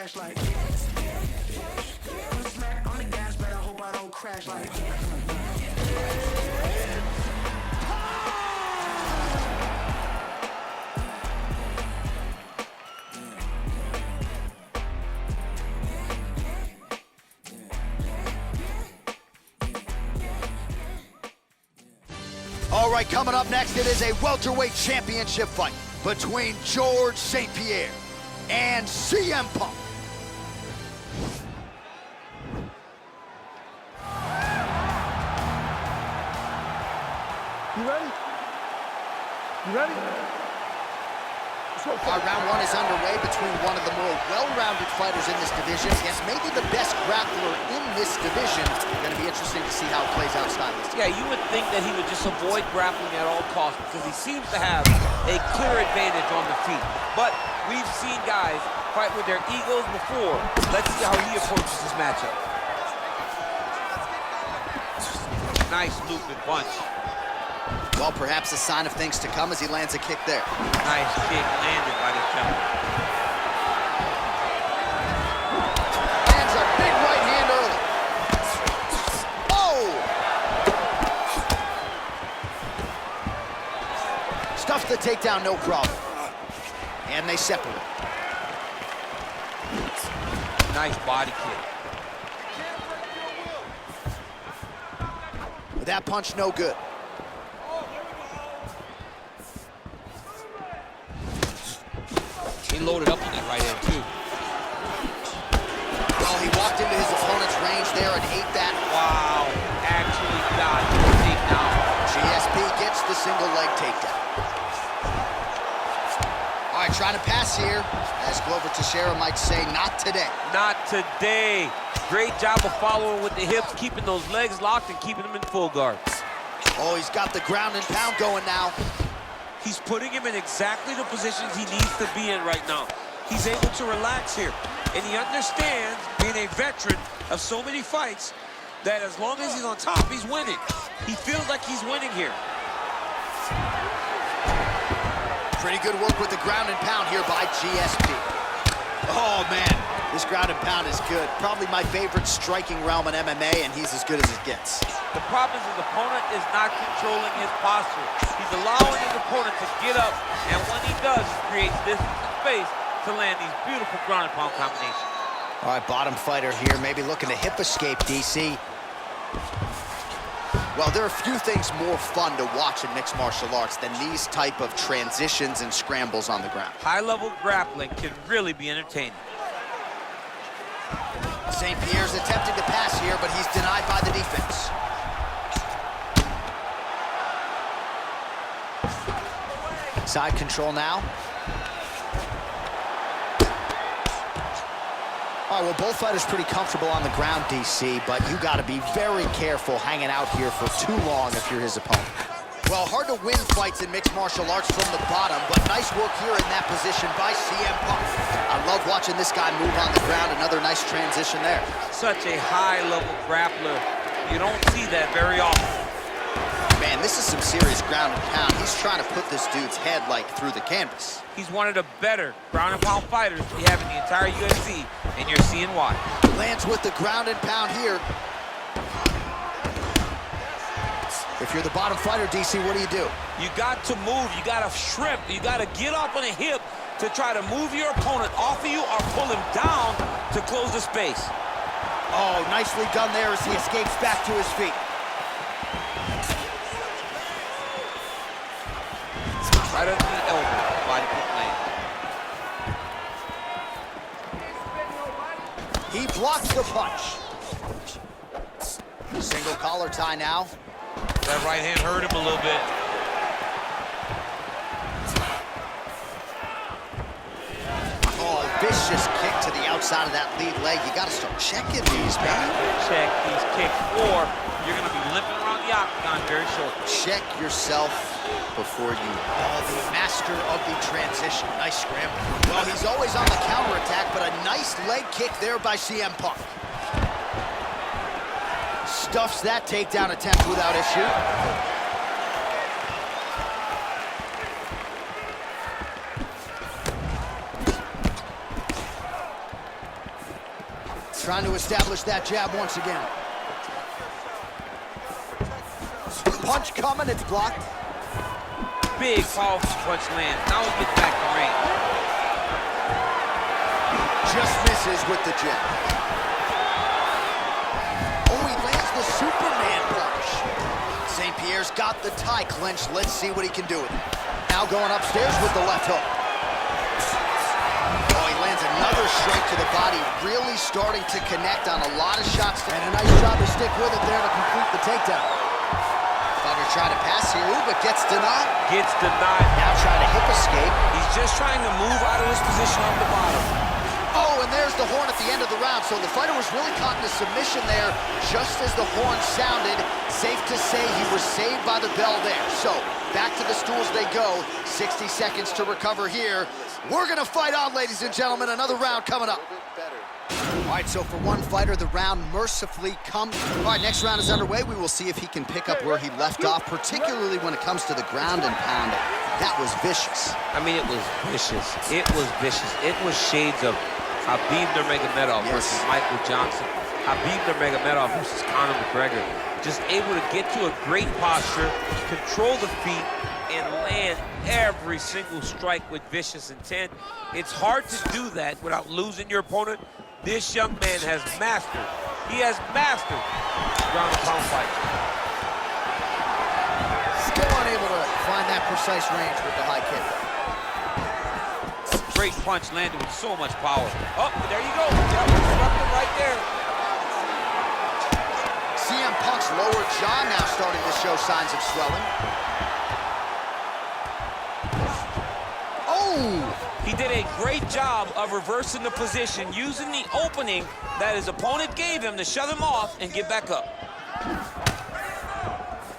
crash like. Smack on the gas, but I hope I don't crash like. All right, coming up next, it is a welterweight championship fight between George St. Pierre and CM Punk. You ready? You ready? All right, round one is underway between one of the more well-rounded fighters in this division against maybe the best grappler in this division. Going to be interesting to see how it plays out stylistically. Yeah, you would think that he would just avoid grappling at all costs because he seems to have a clear advantage on the feet. But we've seen guys fight with their egos before. Let's see how he approaches this matchup. Nice looping punch. Well, perhaps a sign of things to come as he lands a kick there. Nice kick landed by this gentleman. Lands a big right hand early. Oh! Stuffs the takedown, no problem. And they separate. Nice body kick. With that punch, no good. He loaded up on that right hand, too. Well, he walked into his opponent's range there and ate that. Wow, actually got the takedown. GSP gets the single leg takedown. All right, trying to pass here. As Glover Teixeira might say, not today. Not today. Great job of following with the hips, keeping those legs locked and keeping them in full guard. Oh, he's got the ground and pound going now. He's putting him in exactly the positions he needs to be in right now. He's able to relax here. And he understands, being a veteran of so many fights, that as long as he's on top, he's winning. He feels like he's winning here. Pretty good work with the ground and pound here by GSP. Oh, man, this ground and pound is good. Probably my favorite striking realm in MMA, and he's as good as it gets. The problem is his opponent is not controlling his posture. He's allowing his opponent to get up, and when he does, he creates distance and space to land these beautiful ground and pound combinations. All right, bottom fighter here, maybe looking to hip escape, DC. Well, there are few things more fun to watch in mixed martial arts than these type of transitions and scrambles on the ground. High-level grappling can really be entertaining. St. Pierre's attempting to pass here, but he's denied by the defense. Side control now. All right, well, both fighters pretty comfortable on the ground, DC, but you got to be very careful hanging out here for too long if you're his opponent. Well, hard to win fights in mixed martial arts from the bottom, but nice work here in that position by CM Punk. I love watching this guy move on the ground. Another nice transition there. Such a high-level grappler. You don't see that very often. Man, this is some serious ground and pound. He's trying to put this dude's head, like, through the canvas. He's one of the better ground and pound fighters we have in the entire UFC, and you're seeing why. Lands with the ground and pound here. If you're the bottom fighter, DC, what do? You got to move. You got to shrimp. You got to get off on a hip to try to move your opponent off of you or pull him down to close the space. Oh, nicely done there as he escapes back to his feet. Right under the elbow, body kick land. He blocks the punch. Single collar tie now. That right hand hurt him a little bit. Oh, vicious kick to the outside of that lead leg. You got to start checking these, man. Check these kicks, or you're going to be limping around the octagon very shortly. Check yourself before you. Oh, the master of the transition. Nice scramble. Well, he's always on the counterattack, but a nice leg kick there by CM Punk. Stuffs that takedown attempt without issue. Trying to establish that jab once again. Punch coming, it's blocked. Big, powerful punch land. Now he gets back to range. Just misses with the jab. Oh, he lands the Superman punch. St. Pierre's got the tie clenched. Let's see what he can do with it. Now going upstairs with the left hook. Oh, he lands another straight to the body, really starting to connect on a lot of shots. And a nice job to stick with it there to complete the takedown. Fighter trying to pass here, but gets denied. Gets denied. Now trying to hip escape. He's just trying to move out of this position on the bottom. Oh, and there's the horn at the end of the round. So the fighter was really caught in a submission there just as the horn sounded. Safe to say he was saved by the bell there. So back to the stools they go. 60 seconds to recover here. We're going to fight on, ladies and gentlemen. Another round coming up. All right, so for one fighter, the round mercifully comes. All right, next round is underway. We will see if he can pick up where he left off, particularly when it comes to the ground and pound. That was vicious. I mean, it was vicious. It was vicious. It was shades of Khabib Nurmagomedov versus Michael Johnson. Khabib Nurmagomedov versus Conor McGregor. Just able to get to a great posture, control the feet, and land every single strike with vicious intent. It's hard to do that without losing your opponent. This young man has mastered. He has mastered ground and pound fight. Still unable to find that precise range with the high kick. Great punch landed with so much power. Oh, there you go. That was disruptive right there. CM Punk's lower jaw now starting to show signs of swelling. Oh! He did a great job of reversing the position, using the opening that his opponent gave him to shut him off and get back up.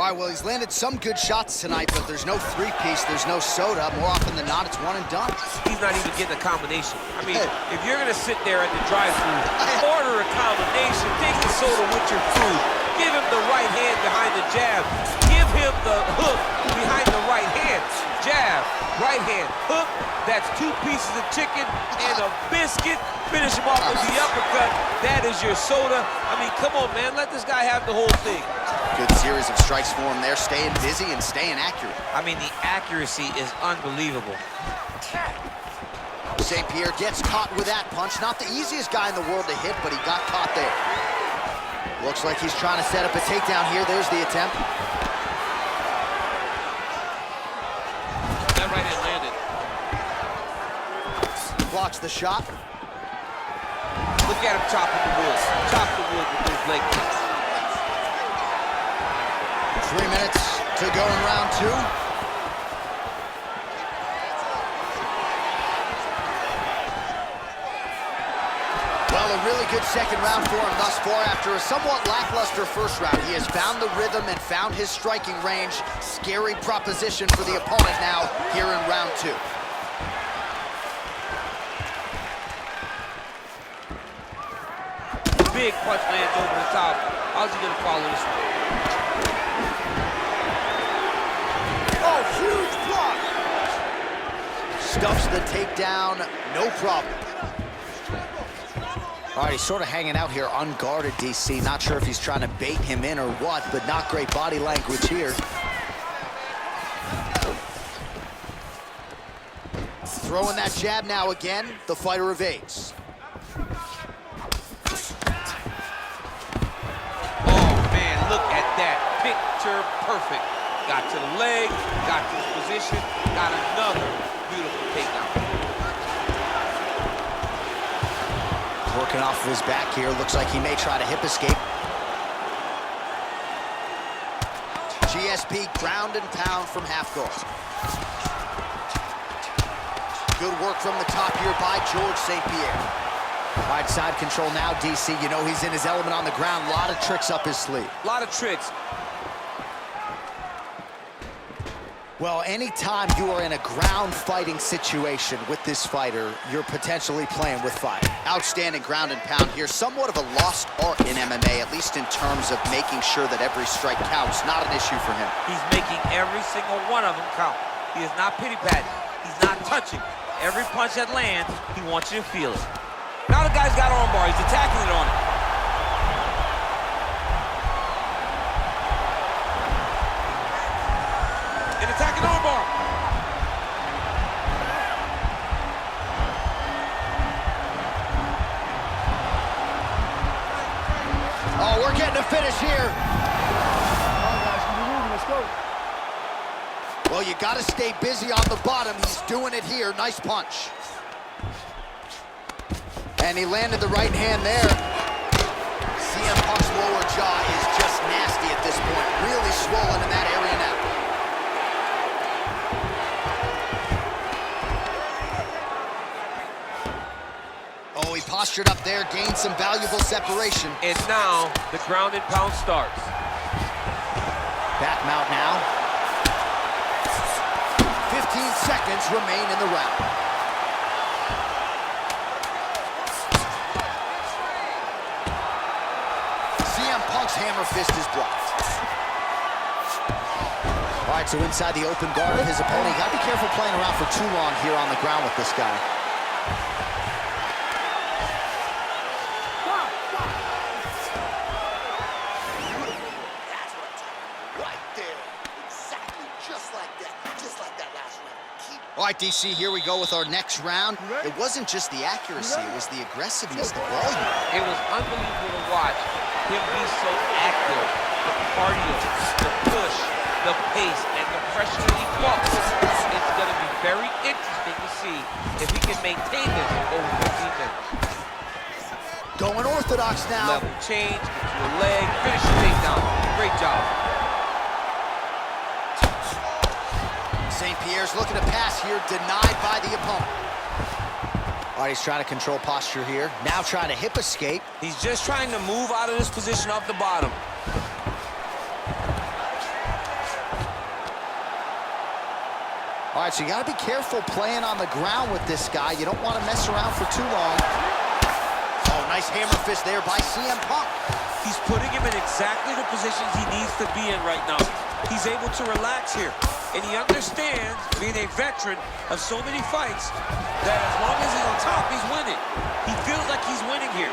All right, well, he's landed some good shots tonight, but there's no three-piece, there's no soda. More often than not, it's one and done. He's not even getting a combination. I mean, if you're gonna sit there at the drive-thru, order a combination, take the soda with your food, give him the right hand behind the jab, give him the hook behind the right hand, jab, right hand, hook. That's 2 pieces of chicken and a biscuit. Finish him off with the uppercut. That is your soda. I mean, come on, man. Let this guy have the whole thing. Good series of strikes for him there, staying busy and staying accurate. I mean, the accuracy is unbelievable. St. Pierre gets caught with that punch. Not the easiest guy in the world to hit, but he got caught there. Looks like he's trying to set up a takedown here. There's the attempt. That right hand landed. Blocks the shot. Look at him chopping the wood. Chop the wood with those leg kicks. 3 minutes to go in round 2. Well, a really good second round for him thus far. After a somewhat lackluster first round, he has found the rhythm and found his striking range. Scary proposition for the opponent now here in round 2. Big punch lands over the top. How's he gonna follow this one? Oh, huge block! Stuffs the takedown, no problem. All right, he's sort of hanging out here unguarded, DC. Not sure if he's trying to bait him in or what, but not great body language here. Throwing that jab now again, the fighter evades. Look at that, picture perfect. Got to the leg, got to his position, got another beautiful takedown. Working off of his back here, looks like he may try to hip escape. GSP ground and pound from half guard. Good work from the top here by George St. Pierre. Right side control now, DC. You know he's in his element on the ground. A lot of tricks up his sleeve. A lot of tricks. Well, anytime you are in a ground fighting situation with this fighter, you're potentially playing with fire. Outstanding ground and pound here. Somewhat of a lost art in MMA, at least in terms of making sure that every strike counts. Not an issue for him. He's making every single one of them count. He is not pity-patting. He's not touching. Every punch that lands, he wants you to feel it. Now the guy's got armbar. He's attacking it on it. An attacking armbar. Oh, we're getting a finish here. Come on, guys, keep moving. Let's go. Well, you got to stay busy on the bottom. He's doing it here. Nice punch. And he landed the right hand there. CM Punk's lower jaw is just nasty at this point. Really swollen in that area now. Oh, he postured up there, gained some valuable separation. And now the ground and pound starts. Back mount now. 15 seconds remain in the round. CM Punk's hammer fist is blocked. All right, so inside the open guard of his opponent. You gotta be careful playing around for too long here on the ground with this guy. All right, DC, here we go with our next round. It wasn't just the accuracy, it was the aggressiveness, the volume. It was unbelievable to watch him be so active. The cardio, the push, the pace, and the pressure that he fought. It's going to be very interesting to see if he can maintain this over 15 minutes. Going orthodox now. Level change, get to the leg, finish the takedown. Great job. St. Pierre's looking to pass here, denied by the opponent. All right, he's trying to control posture here. Now trying to hip escape. He's just trying to move out of this position off the bottom. All right, so you got to be careful playing on the ground with this guy. You don't want to mess around for too long. Oh, nice hammer fist there by CM Punk. He's putting him in exactly the positions he needs to be in right now. He's able to relax here. And he understands, being a veteran of so many fights, that as long as he's on top, he's winning. He feels like he's winning here.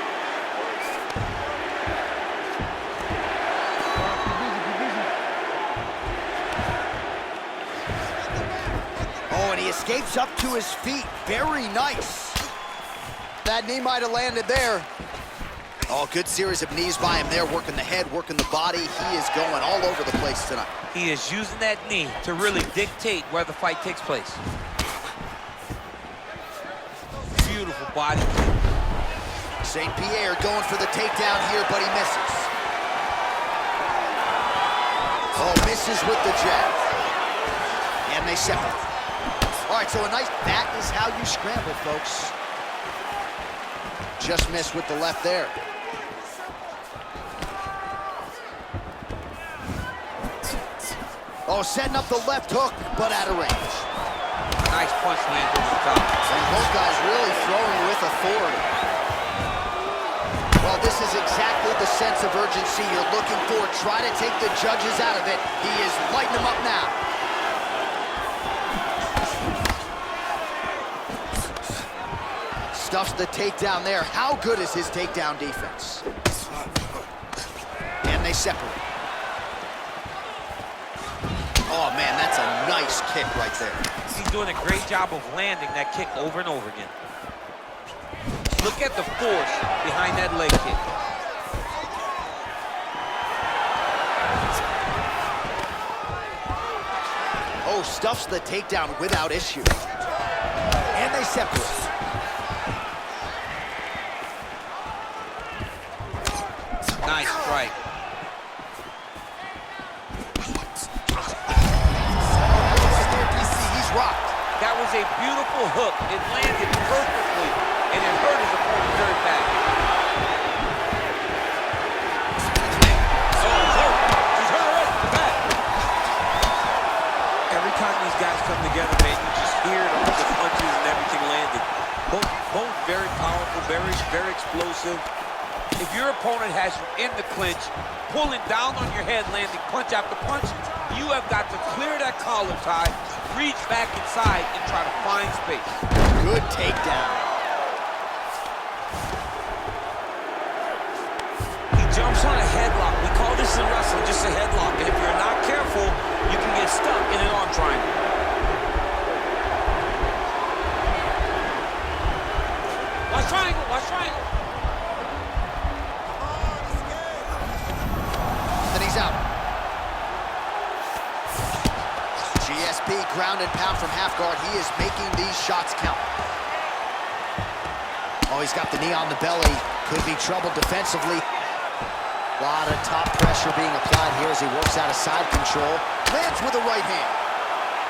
Oh, and he escapes up to his feet. Very nice. That knee might have landed there. Oh, good series of knees by him there, working the head, working the body. He is going all over the place tonight. He is using that knee to really dictate where the fight takes place. Beautiful body kick. St. Pierre going for the takedown here, but he misses. Oh, misses with the jab. And they separate. All right, so a nice, that is how you scramble, folks. Just missed with the left there. Oh, setting up the left hook, but out of range. Nice punch lands over the top. And both guys really throwing with authority. Well, this is exactly the sense of urgency you're looking for. Try to take the judges out of it. He is lighting them up now. Stuffs the takedown there. How good is his takedown defense? And they separate. Oh, man, that's a nice kick right there. He's doing a great job of landing that kick over and over again. Look at the force behind that leg kick. Oh, stuffs the takedown without issue. And they separate. Nice strike. He's rocked. That was a beautiful hook. It landed perfectly, and it hurt his opponent very bad. Oh, he's hurt. He's hurt right in the back. Every time these guys come together, man, you just hear the punches and everything landing. Both very powerful, very explosive. If your opponent has you in the clinch, pulling down on your head, landing punch after punch, you have got to clear that collar tie, reach back inside, and try to find space. Good takedown. stuck in an arm triangle. Watch triangle, watch triangle. Then he's out. GSP ground and pound from half guard. He is making these shots count. Oh, he's got the knee on the belly. Could be trouble defensively. A lot of top pressure being applied here as he works out of side control. Lands with a right hand.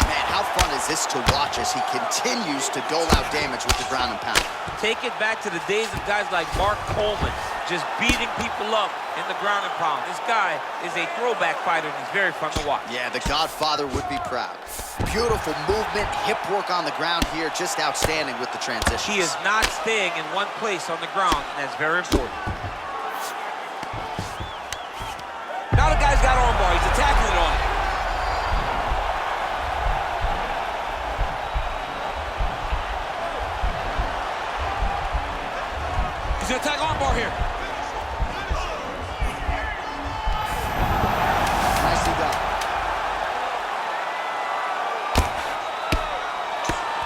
Man, how fun is this to watch as he continues to dole out damage with the ground and pound. Take it back to the days of guys like Mark Coleman, just beating people up in the ground and pound. This guy is a throwback fighter, and he's very fun to watch. Yeah, the Godfather would be proud. Beautiful movement, hip work on the ground here, just outstanding with the transitions. He is not staying in one place on the ground, and that's very important. Now the guy's got armbar. He's attacking it on it. He's gonna attack armbar here. Nicely done.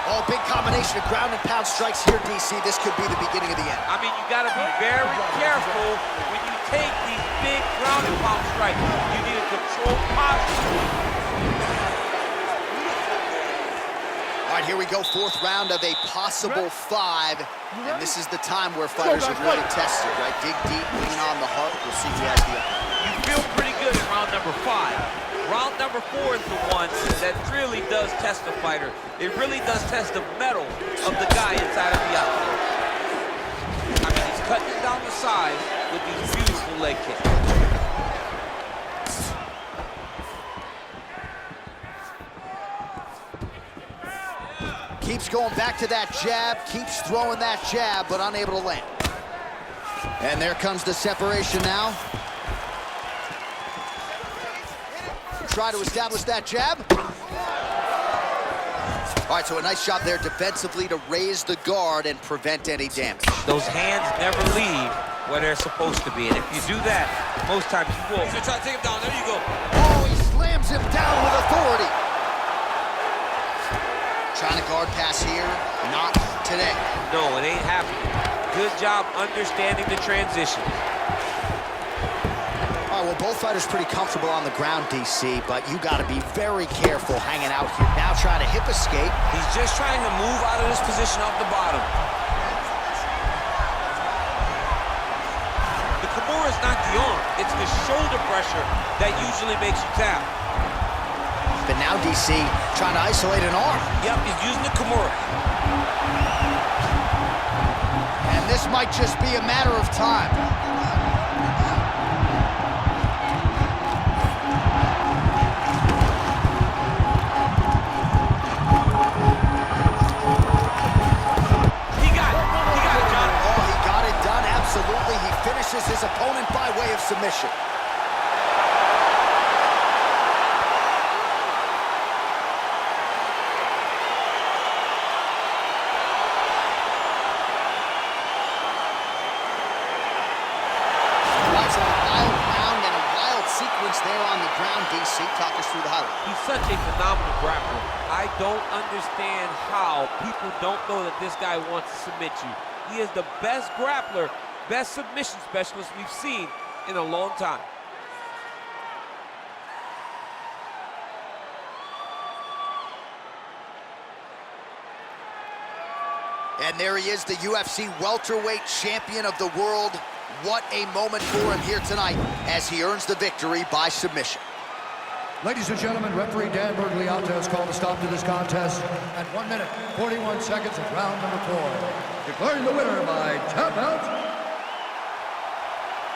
Oh, big combination of ground and pound strikes here, DC. This could be the beginning of the end. I mean, you gotta be very careful when you take these big ground and pound strikes. You need a controlled posture. All right, here we go, fourth round of a possible 5. And this is the time where fighters are really tested, right? Dig deep, lean on the heart. We'll see who has the upper. You feel pretty good in round number 5. Round number 4 is the one that really does test the fighter. It really does test the mettle of the guy inside of the outfit. I mean, he's cutting it down the side with these beautiful leg kicks. Keeps going back to that jab, keeps throwing that jab, but unable to land. And there comes the separation now. Try to establish that jab. All right, so a nice job there defensively to raise the guard and prevent any damage. Those hands never leave where they're supposed to be, and if you do that, most times you will. He's gonna try to take him down. There you go. Oh, he slams him down with authority. Trying to guard pass here, not today. No, it ain't happening. Good job understanding the transition. All right, well, both fighters pretty comfortable on the ground, DC, but you got to be very careful hanging out here. Now trying to hip escape. He's just trying to move out of this position off the bottom. The Kimura is not the arm. It's the shoulder pressure that usually makes you tap. But now DC trying to isolate an arm. Yep, he's using the Kimura. And this might just be a matter of time. He got it, John. Oh, he got it done, absolutely. He finishes his opponent by way of submission. There on the ground, DC. Talk us through the highlight. He's such a phenomenal grappler. I don't understand how people don't know that this guy wants to submit you. He is the best grappler, best submission specialist we've seen in a long time. And there he is, the UFC welterweight champion of the world. What a moment for him here tonight as he earns the victory by submission. Ladies and gentlemen, referee Dan Bergliata has called a stop to this contest at 1 minute, 41 seconds of round number 4. Declaring the winner by tap out,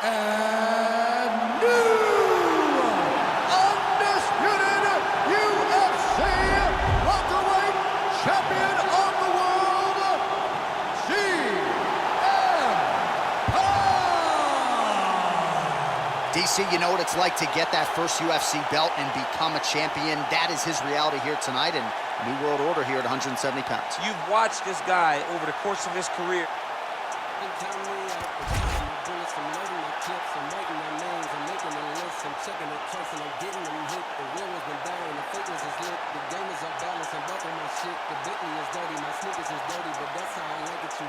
and new undisputed UFC welterweight champion of the world, DC, you know what it's like to get that first UFC belt and become a champion. That is his reality here tonight, and new world order here at 170 pounds. You've watched this guy over the course of his career. bullets, I'm loading my clips, I'm writing my names, I'm making a list, I'm checking the tracks and I'm getting them hit. The real ones been down, the fake ones is lit. The game is off balance, I'm back on my shit. The Bentley is dirty, my sneakers is dirty, but that's how I like it. You